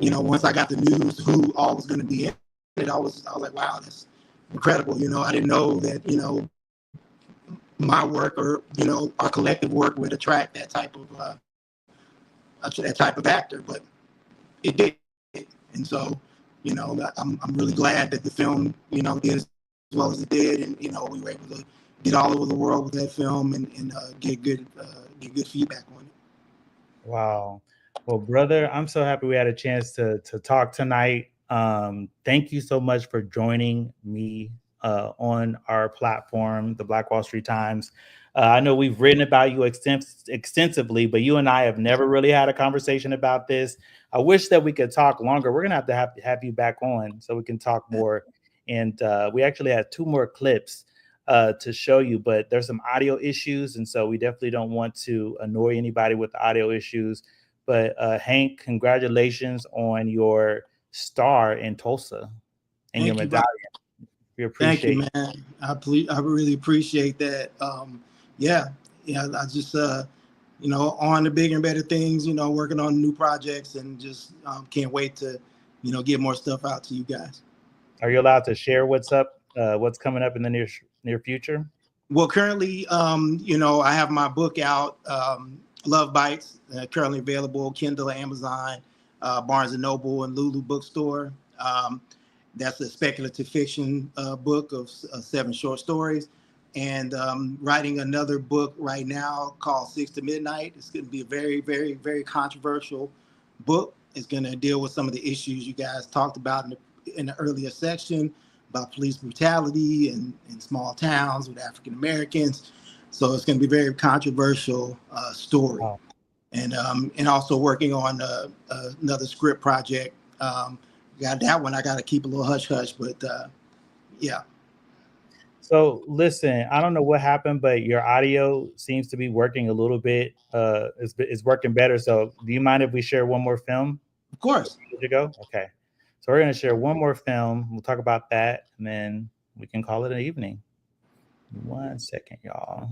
once I got the news who all was going to be in it, I was like, wow, that's incredible. I didn't know that my work or our collective work would attract that type of actor, but it did. And so I'm really glad that the film did as well as it did, and we were able to get all over the world with that film and get good feedback on it. Wow. Well, brother, I'm so happy we had a chance to talk tonight. Thank you so much for joining me on our platform, the Black Wall Street Times. I know we've written about you extensively, but you and I have never really had a conversation about this. I wish that we could talk longer. We're going to have you back on so we can talk more. And we actually had 2 more clips to show you, but there's some audio issues. And so we definitely don't want to annoy anybody with the audio issues. But Hank, congratulations on your star in Tulsa and your medallion. We appreciate Thank you, man. I really appreciate that. I just, on the bigger and better things, working on new projects, and just can't wait to, get more stuff out to you guys. Are you allowed to share what's coming up in the near future? Well, currently, I have my book out, Love Bites, currently available, Kindle, Amazon, Barnes & Noble, and Lulu Bookstore. That's a speculative fiction book of 7 short stories. And writing another book right now called 6 to Midnight. It's going to be a very, very, very controversial book. It's going to deal with some of the issues you guys talked about in the earlier section about police brutality in small towns with African Americans. So it's going to be a very controversial story. Wow. And also working on another script project. Got that one. I got to keep a little hush hush, but yeah. So listen, I don't know what happened, but your audio seems to be working a little bit. It's working better. So do you mind if we share one more film? Of course. Good to go? Okay. So we're going to share one more film. We'll talk about that, and then we can call it an evening. 1 second, y'all.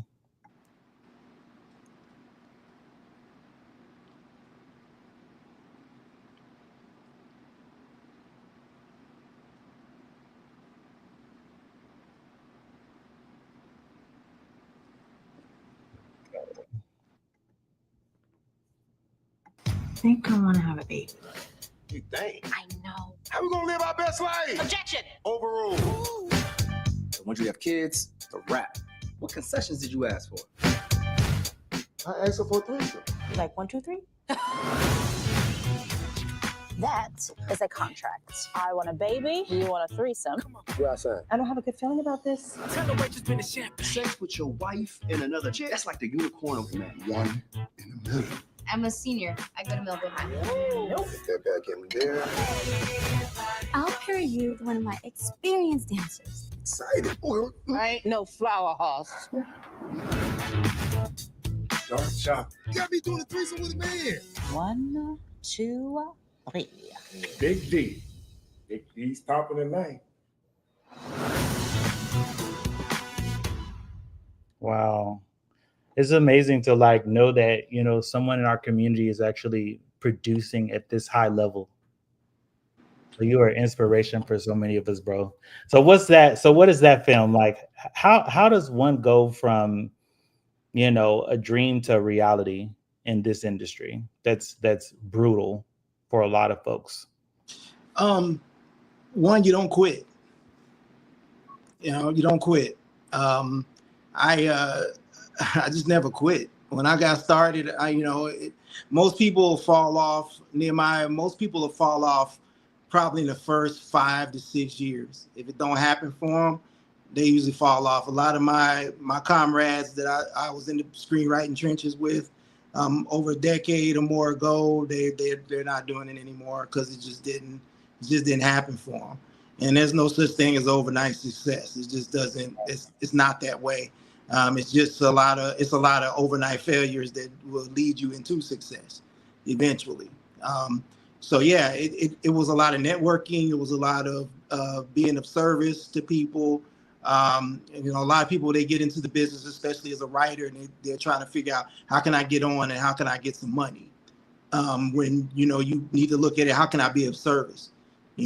I think I want to have a baby. You think? I know. How we gonna live our best life? Objection! Overruled. So once you have kids, it's a wrap. What concessions did you ask for? I asked her for a threesome. Like 1, 2, 3? That is a contract. I want a baby. You want a threesome. Where I sign? I don't have a good feeling about this. Sex with your wife and another chick. That's like the unicorn of man. One in the middle. I'm a senior. I go to Millville High. Get that back in there. I'll pair you with one of my experienced dancers. Excited. I ain't no flower horse. Dark shop. You gotta be doing a threesome with a man. 1, 2, 3. Big D. Big D's popping tonight. Wow. It's amazing to know that, someone in our community is actually producing at this high level. You are inspiration for so many of us, bro. So what's that? So what is that film like? How does one go from, a dream to reality in this industry? That's brutal for a lot of folks. One, you don't quit. You don't quit. I just never quit. When I got started, most people fall off. Nehemiah, most people will fall off probably in the first 5 to 6 years. If it don't happen for them, they usually fall off. A lot of my comrades that I was in the screenwriting trenches with over a decade or more ago, they're not doing it anymore because it just didn't happen for them. And there's no such thing as overnight success. It just doesn't. It's not that way. It's just a lot of overnight failures that will lead you into success eventually. So yeah, it was a lot of networking. It was a lot of being of service to people. A lot of people, they get into the business, especially as a writer, and they're trying to figure out how can I get on and how can I get some money. When you need to look at it, how can I be of service?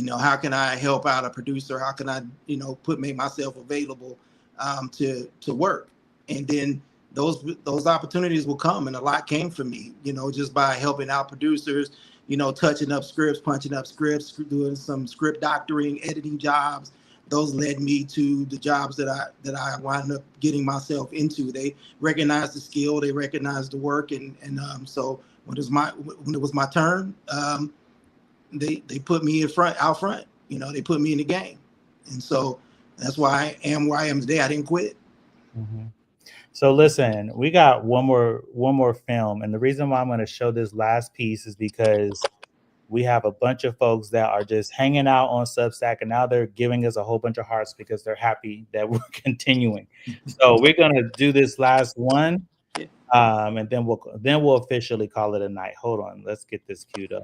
How can I help out a producer? How can I make myself available to work? And then those opportunities will come, and a lot came for me, just by helping out producers, touching up scripts, punching up scripts, doing some script doctoring, editing jobs. Those led me to the jobs that I wound up getting myself into. They recognized the skill, they recognized the work, and so when it was my turn, they put me out front. They put me in the game, and so that's why I am where I am today. I didn't quit. Mm-hmm. So listen, we got one more film, and the reason why I'm going to show this last piece is because we have a bunch of folks that are just hanging out on Substack, and now they're giving us a whole bunch of hearts because they're happy that we're continuing. So we're going to do this last one, and then we'll officially call it a night. Hold on, let's get this queued up.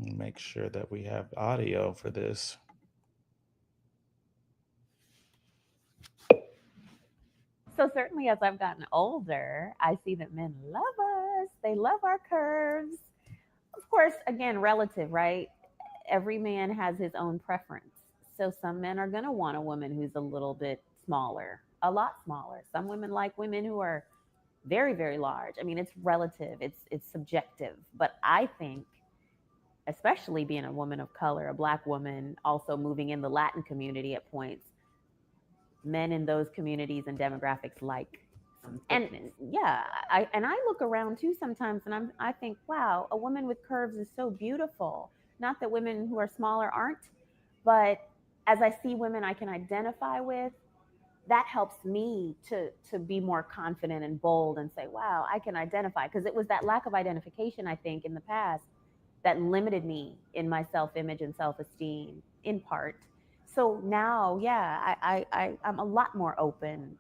Make sure that we have audio for this. So certainly as I've gotten older, I see that men love us. They love our curves. Of course, again, relative, right? Every man has his own preference. So some men are going to want a woman who's a little bit smaller, a lot smaller. Some women like women who are very, very large. I mean, it's relative. It's subjective. But I think, especially being a woman of color, a Black woman, also moving in the Latin community at points, men in those communities and demographics like. And yeah, I look around too sometimes, and I think, wow, a woman with curves is so beautiful. Not that women who are smaller aren't, but as I see women I can identify with, that helps me to be more confident and bold and say, wow, I can identify. Because it was that lack of identification, I think, in the past that limited me in my self-image and self-esteem in part. So now, yeah, I'm a lot more open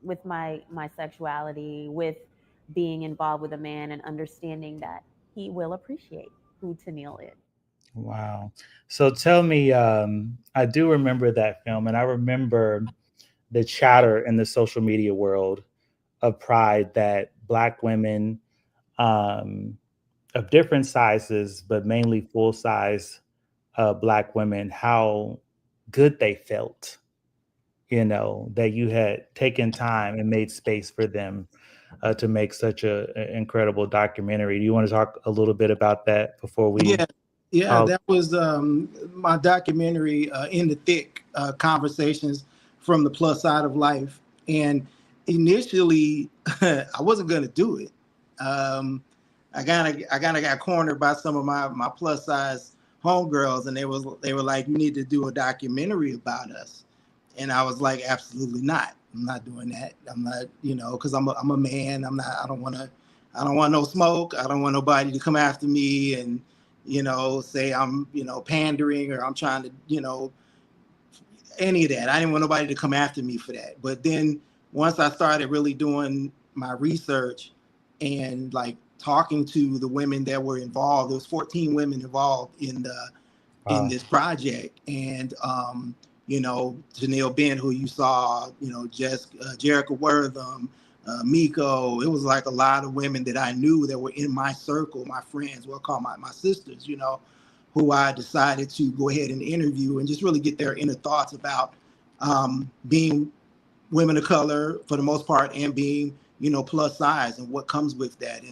with my sexuality, with being involved with a man and understanding that he will appreciate who Tennille is. Wow. So tell me, I do remember that film, and I remember the chatter in the social media world of Pride that Black women of different sizes, but mainly full size Black women, how good they felt, that you had taken time and made space for them to make such an incredible documentary. Do you want to talk a little bit about that before we? Yeah, that was my documentary, In the Thick, Conversations from the Plus Side of Life. And initially, I wasn't going to do it. I kind of got cornered by some of my plus size homegirls, and they were like, "You need to do a documentary about us." And I was like, "Absolutely not. I'm not doing that. I'm not, because I'm a man. I don't want no smoke. I don't want nobody to come after me and say I'm pandering or I'm trying to any of that. I didn't want nobody to come after me for that. But then once I started really doing my research and like talking to the women that were involved, there was 14 women involved in in this project. And, you know, Janelle Bent, who you saw, you know, Jerica Wortham, Miko. It was like a lot of women that I knew that were in my circle, my friends, we'll call my sisters, you know, who I decided to go ahead and interview and just really get their inner thoughts about being women of color for the most part, and being, you know, plus size and what comes with that.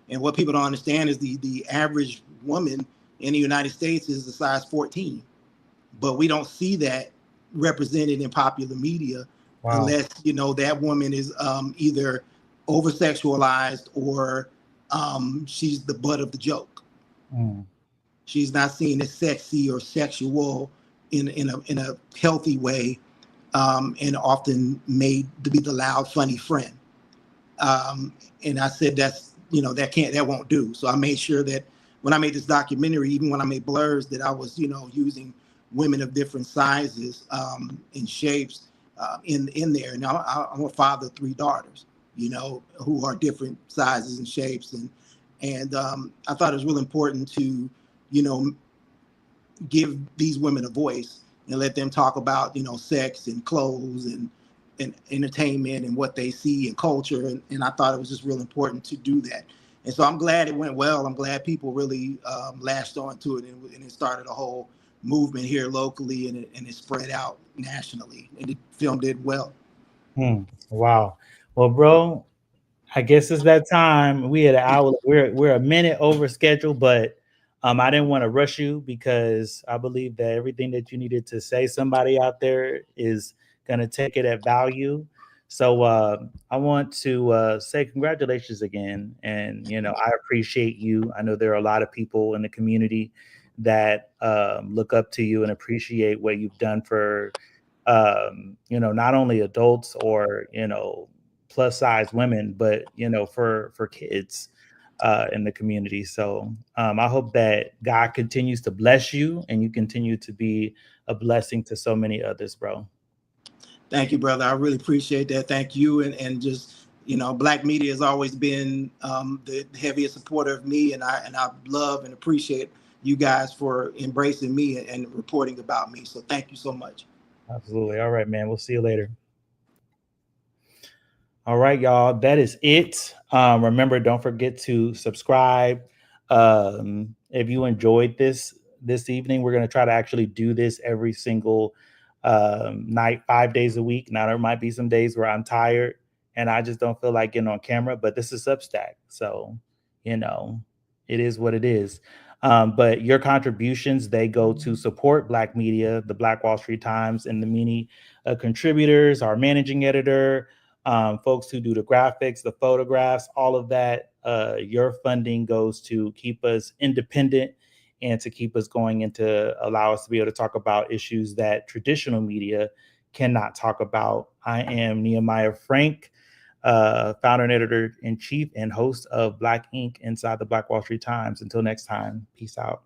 And what people don't understand is the average woman in the United States is a size 14, but we don't see that represented in popular media. Wow. Unless, you know, that woman is either over sexualized or she's the butt of the joke. She's not seen as sexy or sexual in a healthy way, and often made to be the loud, funny friend. And I said, that's, you know, that won't do. So I made sure that when I made this documentary, even when I made Blurs, that I was, you know, using women of different sizes and shapes in there. Now I'm a father of 3 daughters, you know, who are different sizes and shapes. And I thought it was really important to, you know, give these women a voice and let them talk about, you know, sex and clothes and entertainment and what they see and culture. And I thought it was just real important to do that. And so I'm glad it went well. I'm glad people really lashed on to it, and it started a whole movement here locally, and it spread out nationally, and the film did well. Wow. Well, bro, I guess it's that time. We had an hour. We're a minute over schedule, but I didn't want to rush you because I believe that everything that you needed to say, somebody out there is going to take it at value. So I want to say congratulations again. And, you know, I appreciate you. I know there are a lot of people in the community that look up to you and appreciate what you've done for, you know, not only adults or, you know, plus size women, but, you know, for kids in the community. So I hope that God continues to bless you and you continue to be a blessing to so many others, bro. Thank you, brother. I really appreciate that. Thank you. And just, you know, Black media has always been the heaviest supporter of me. And I love and appreciate you guys for embracing me and reporting about me. So thank you so much. Absolutely. All right, man. We'll see you later. All right, y'all. That is it. Remember, don't forget to subscribe. If you enjoyed this evening, we're going to try to actually do this every single night, 5 days a week. Now, there might be some days where I'm tired and I just don't feel like getting on camera, but this is Substack. So, you know, it is what it is. But your contributions, they go to support Black media, the Black Wall Street Times, and the many contributors, our managing editor, folks who do the graphics, the photographs, all of that. Your funding goes to keep us independent and to keep us going and to allow us to be able to talk about issues that traditional media cannot talk about. I am Nehemiah Frank, founder and editor-in-chief and host of Black Ink inside the Black Wall Street Times. Until next time, peace out.